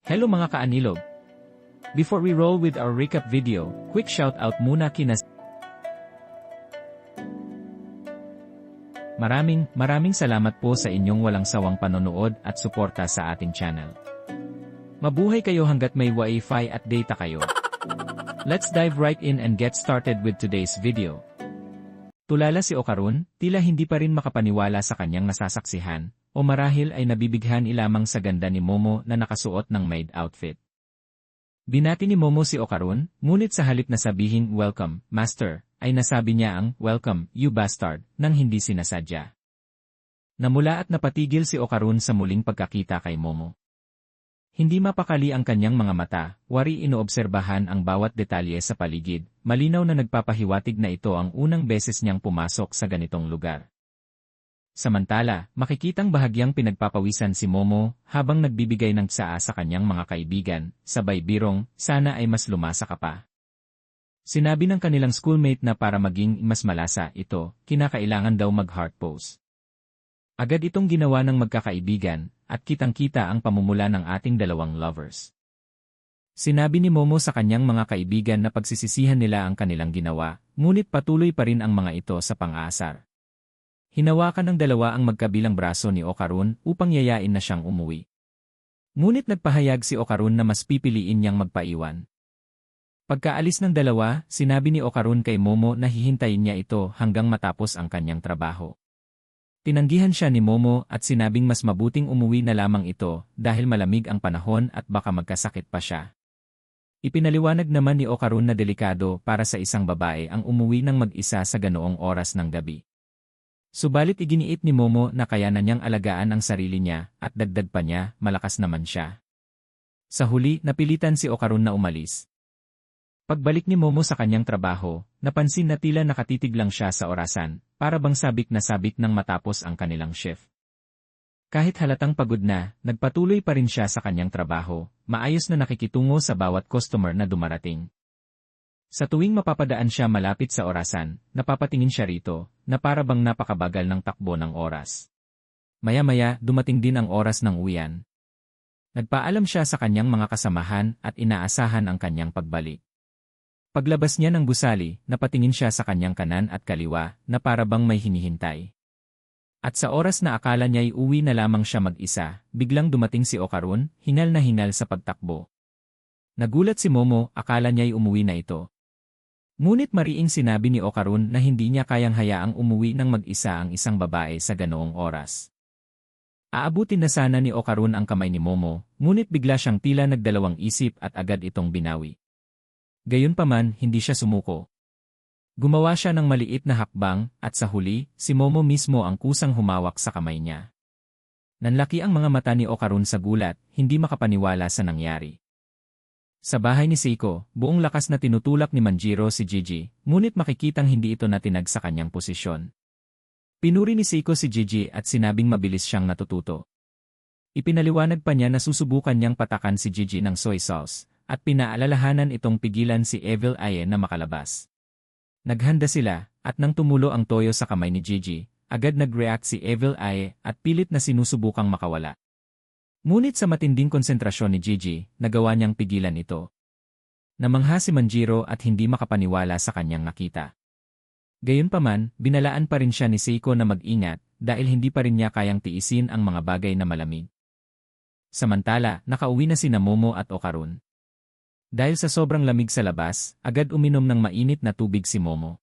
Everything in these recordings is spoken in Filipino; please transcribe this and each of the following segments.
Hello mga kaanilog! Before we roll with our recap video, quick shout out muna kina Maraming salamat po sa inyong walang sawang panonood at suporta sa ating channel. Mabuhay kayo hanggat may Wi-Fi at data kayo. Let's dive right in and get started with today's video. Tulala si Okarun, tila hindi pa rin makapaniwala sa kanyang nasasaksihan, o marahil ay nabibighan lamang sa ganda ni Momo na nakasuot ng maid outfit. Binati ni Momo si Okarun, ngunit sa halip na sabihin welcome, master, ay nasabi niya ang welcome, you bastard, nang hindi sinasadya. Namula at napatigil si Okarun sa muling pagkakita kay Momo. Hindi mapakali ang kanyang mga mata, wari inoobserbahan ang bawat detalye sa paligid, malinaw na nagpapahiwatig na ito ang unang beses niyang pumasok sa ganitong lugar. Samantala, makikitang bahagyang pinagpapawisan si Momo habang nagbibigay ng tsaa sa kanyang mga kaibigan, sabay birong, sana ay mas lumasa ka pa. Sinabi ng kanilang schoolmate na para maging mas malasa ito, kinakailangan daw mag-heart pose. Agad itong ginawa ng magkakaibigan, at kitang-kita ang pamumula ng ating dalawang lovers. Sinabi ni Momo sa kanyang mga kaibigan na pagsisisihan nila ang kanilang ginawa, ngunit patuloy pa rin ang mga ito sa pang-aasar. Hinawakan ng dalawa ang magkabilang braso ni Okarun upang yayain na siyang umuwi. Ngunit nagpahayag si Okarun na mas pipiliin niyang magpaiwan. Pagkaalis ng dalawa, sinabi ni Okarun kay Momo na hihintayin niya ito hanggang matapos ang kanyang trabaho. Tinanggihan siya ni Momo at sinabing mas mabuting umuwi na lamang ito dahil malamig ang panahon at baka magkasakit pa siya. Ipinaliwanag naman ni Okarun na delikado para sa isang babae ang umuwi ng mag-isa sa ganoong oras ng gabi. Subalit iginiit ni Momo na kaya na niyang alagaan ang sarili niya at dagdag pa niya, malakas naman siya. Sa huli, napilitan si Okarun na umalis. Pagbalik ni Momo sa kanyang trabaho, napansin na tila nakatitig lang siya sa orasan, para bang sabik na sabik nang matapos ang kanilang shift. Kahit halatang pagod na, nagpatuloy pa rin siya sa kanyang trabaho, maayos na nakikitungo sa bawat customer na dumarating. Sa tuwing mapapadaan siya malapit sa orasan, napapatingin siya rito, na para bang napakabagal ng takbo ng oras. Maya-maya, dumating din ang oras ng uwian. Nagpaalam siya sa kanyang mga kasamahan at inaasahan ang kanyang pagbalik. Paglabas niya ng gusali, napatingin siya sa kanyang kanan at kaliwa na para bang may hinihintay. At sa oras na akala niya'y uwi na lamang siya mag-isa, biglang dumating si Okarun, hingal na hingal sa pagtakbo. Nagulat si Momo, akala niya'y umuwi na ito. Ngunit mariing sinabi ni Okarun na hindi niya kayang hayaang umuwi ng mag-isa ang isang babae sa ganoong oras. Aabutin na sana ni Okarun ang kamay ni Momo, ngunit bigla siyang tila nagdalawang isip at agad itong binawi. Gayunpaman, hindi siya sumuko. Gumawa siya ng maliit na hakbang, at sa huli, si Momo mismo ang kusang humawak sa kamay niya. Nanlaki ang mga mata ni Okarun sa gulat, hindi makapaniwala sa nangyari. Sa bahay ni Seiko, buong lakas na tinutulak ni Manjiro si Gigi, ngunit makikitang hindi ito natinag sa kanyang posisyon. Pinuri ni Seiko si Gigi at sinabing mabilis siyang natututo. Ipinaliwanag pa niya na susubukan niyang patakan si Gigi ng soy sauce, at pinaalalahanan itong pigilan si Evil Eye na makalabas. Naghanda sila, at nang tumulo ang toyo sa kamay ni Gigi, agad nag-react si Evil Eye at pilit na sinusubukang makawala. Ngunit sa matinding konsentrasyon ni Gigi, nagawa niyang pigilan ito. Namangha si Manjiro at hindi makapaniwala sa kanyang nakita. Gayunpaman, binalaan pa rin siya ni Seiko na mag-ingat dahil hindi pa rin niya kayang tiisin ang mga bagay na malamig. Samantala, nakauwi na sina Momo at Okarun. Dahil sa sobrang lamig sa labas, agad uminom ng mainit na tubig si Momo.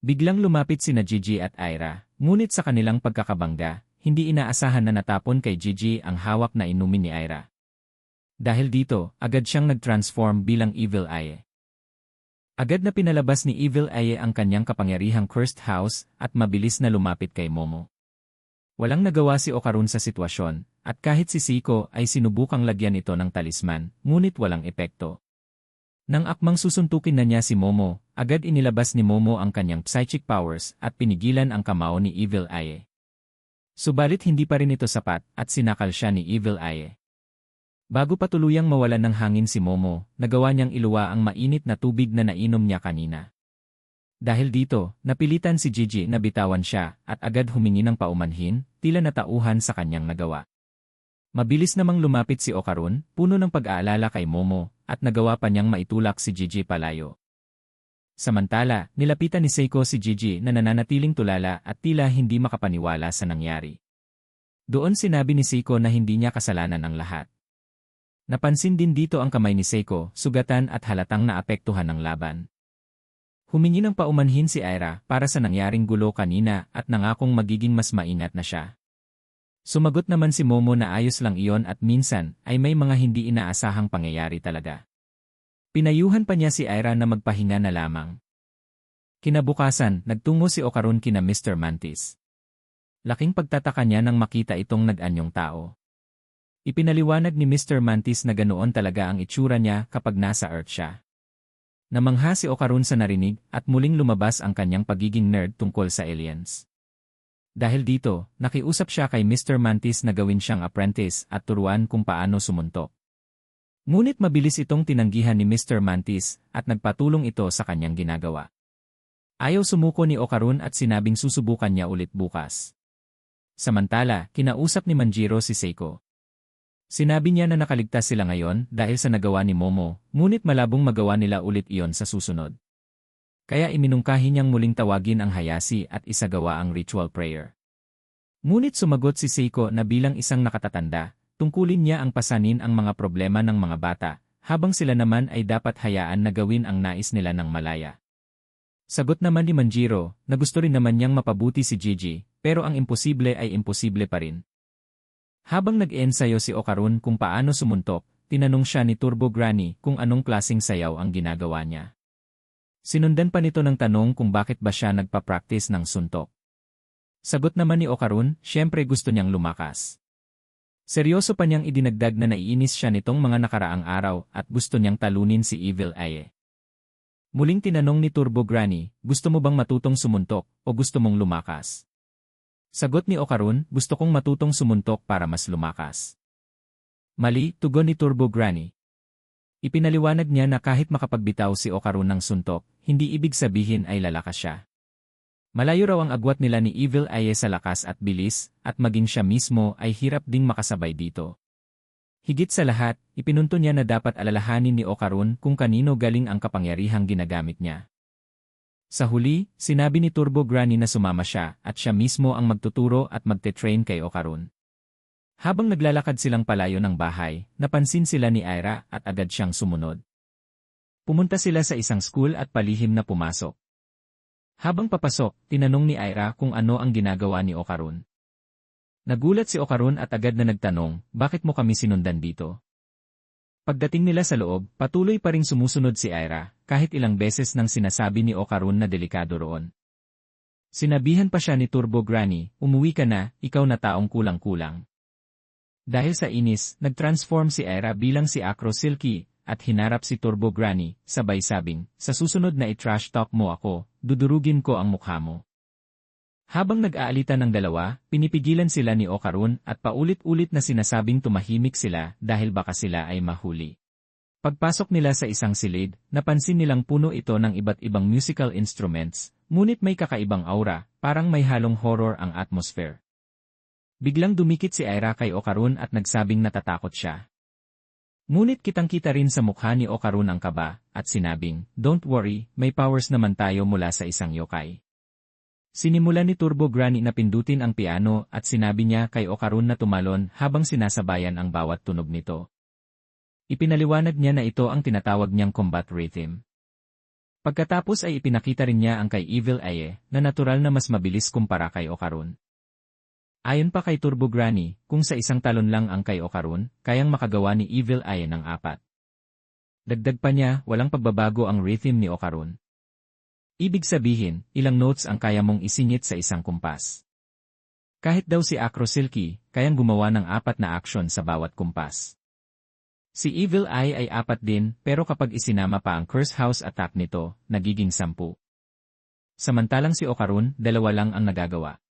Biglang lumapit sina Gigi at Aira, ngunit sa kanilang pagkakabangga, hindi inaasahan na natapon kay Gigi ang hawak na inumin ni Aira. Dahil dito, agad siyang nag-transform bilang Evil Eye. Agad na pinalabas ni Evil Eye ang kanyang kapangyarihang cursed house at mabilis na lumapit kay Momo. Walang nagawa si Okarun sa sitwasyon, at kahit si Seiko ay sinubukang lagyan ito ng talisman, ngunit walang epekto. Nang akmang susuntukin na niya si Momo, agad inilabas ni Momo ang kanyang psychic powers at pinigilan ang kamao ni Evil Eye. Subalit hindi pa rin ito sapat at sinakal siya ni Evil Eye. Bago pa tuluyang mawalan ng hangin si Momo, nagawa niyang iluwa ang mainit na tubig na nainom niya kanina. Dahil dito, napilitan si Gigi na bitawan siya at agad humingi ng paumanhin, tila natauhan sa kanyang nagawa. Mabilis namang lumapit si Okarun, puno ng pag-aalala kay Momo, at nagawa pa niyang maitulak si Gigi palayo. Samantala, nilapitan ni Seiko si Gigi na nananatiling tulala at tila hindi makapaniwala sa nangyari. Doon sinabi ni Seiko na hindi niya kasalanan ang lahat. Napansin din dito ang kamay ni Seiko, sugatan at halatang naapektuhan ng laban. Humingi ng paumanhin si Aira para sa nangyaring gulo kanina at nangakong magiging mas maingat na siya. Sumagot naman si Momo na ayos lang iyon at minsan ay may mga hindi inaasahang pangyayari talaga. Pinayuhan pa niya si Aira na magpahinga na lamang. Kinabukasan, nagtungo si Okarun kina Mr. Mantis. Laking pagtataka niya nang makita itong nag-anyong tao. Ipinaliwanag ni Mr. Mantis na ganoon talaga ang itsura niya kapag nasa Earth siya. Namangha si Okarun sa narinig at muling lumabas ang kanyang pagiging nerd tungkol sa aliens. Dahil dito, nakiusap siya kay Mr. Mantis na gawin siyang apprentice at turuan kung paano sumuntok. Ngunit mabilis itong tinanggihan ni Mr. Mantis at nagpatulong ito sa kanyang ginagawa. Ayaw sumuko ni Okarun at sinabing susubukan niya ulit bukas. Samantala, kinausap ni Manjiro si Seiko. Sinabi niya na nakaligtas sila ngayon dahil sa nagawa ni Momo, ngunit malabong magawa nila ulit iyon sa susunod. Kaya iminungkahi niyang muling tawagin ang Hayashi at isagawa ang ritual prayer. Ngunit sumagot si Seiko na bilang isang nakatatanda, tungkulin niya ang pasanin ang mga problema ng mga bata, habang sila naman ay dapat hayaan na gawin ang nais nila ng malaya. Sagot naman ni Manjiro na gusto rin naman niyang mapabuti si Gigi, pero ang imposible ay imposible pa rin. Habang nag-ensayo si Okarun kung paano sumuntok, tinanong siya ni Turbo Granny kung anong klaseng sayaw ang ginagawa niya. Sinundan pa nito ng tanong kung bakit ba siya nagpa-practice ng suntok. Sagot naman ni Okarun, siyempre gusto niyang lumakas. Seryoso pa niyang idinagdag na naiinis siya nitong mga nakaraang araw at gusto niyang talunin si Evil Eye. Muling tinanong ni Turbo Granny, gusto mo bang matutong sumuntok o gusto mong lumakas? Sagot ni Okarun, gusto kong matutong sumuntok para mas lumakas. Mali, tugon ni Turbo Granny. Ipinaliwanag niya na kahit makapagbitaw si Okarun ng suntok, hindi ibig sabihin ay lalakas siya. Malayo raw ang agwat nila ni Evil Eye sa lakas at bilis, at maging siya mismo ay hirap ding makasabay dito. Higit sa lahat, ipinunto niya na dapat alalahanin ni Okarun kung kanino galing ang kapangyarihang ginagamit niya. Sa huli, sinabi ni Turbo Granny na sumama siya at siya mismo ang magtuturo at magte-train kay Okarun. Habang naglalakad silang palayo ng bahay, napansin sila ni Aira at agad siyang sumunod. Pumunta sila sa isang school at palihim na pumasok. Habang papasok, tinanong ni Aira kung ano ang ginagawa ni Okarun. Nagulat si Okarun at agad na nagtanong, bakit mo kami sinundan dito? Pagdating nila sa loob, patuloy pa ring sumusunod si Aira, kahit ilang beses nang sinasabi ni Okarun na delikado roon. Sinabihan pa siya ni Turbo Granny, umuwi ka na, ikaw na taong kulang-kulang. Dahil sa inis, nag-transform si Aira bilang si Acro Silky, at hinarap si Turbo Granny, sabay sabing, sa susunod na i-trash talk mo ako, dudurugin ko ang mukha mo. Habang nag-aalitan ng dalawa, pinipigilan sila ni Okarun at paulit-ulit na sinasabing tumahimik sila dahil baka sila ay mahuli. Pagpasok nila sa isang silid, napansin nilang puno ito ng iba't ibang musical instruments, ngunit may kakaibang aura, parang may halong horror ang atmosphere. Biglang dumikit si Aira kay Okarun at nagsabing natatakot siya. Ngunit kitang-kita rin sa mukha ni Okarun ang kaba, at sinabing, "Don't worry, may powers naman tayo mula sa isang yokai." Sinimulan ni Turbo Granny na pindutin ang piano at sinabi niya kay Okarun na tumalon habang sinasabayan ang bawat tunog nito. Ipinaliwanag niya na ito ang tinatawag niyang combat rhythm. Pagkatapos ay ipinakita rin niya ang kay Evil Eye na natural na mas mabilis kumpara kay Okarun. Ayon pa kay Turbo Granny, kung sa isang talon lang ang kay Okarun, kayang makagawa ni Evil Eye ng 4. Dagdag pa niya, walang pagbabago ang rhythm ni Okarun. Ibig sabihin, ilang notes ang kaya mong isingit sa isang kumpas. Kahit daw si Acro Silky, kayang gumawa ng 4 na aksyon sa bawat kumpas. Si Evil Eye ay 4 din, pero kapag isinama pa ang Curse House attack nito, nagiging 10. Samantalang si Okarun, 2 lang ang nagagawa.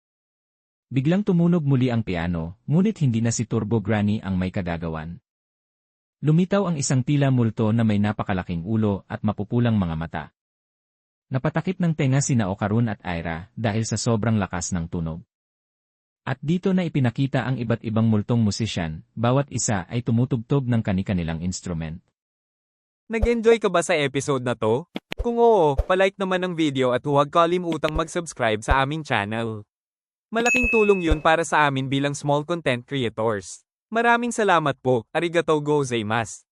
Biglang tumunog muli ang piano, ngunit hindi na si Turbo Granny ang may kagagawan. Lumitaw ang isang tila multo na may napakalaking ulo at mapupulang mga mata. Napatakip ng tenga sina Okarun at Aira dahil sa sobrang lakas ng tunog. At dito na ipinakita ang iba't ibang multong musisyan, bawat isa ay tumutugtog ng kani-kanilang instrument. Nag-enjoy ka ba sa episode na to? Kung oo, palike naman ang video at huwag kalimutang mag-subscribe sa aming channel. Malaking tulong yun para sa amin bilang small content creators. Maraming salamat po, arigatou gozaimasu.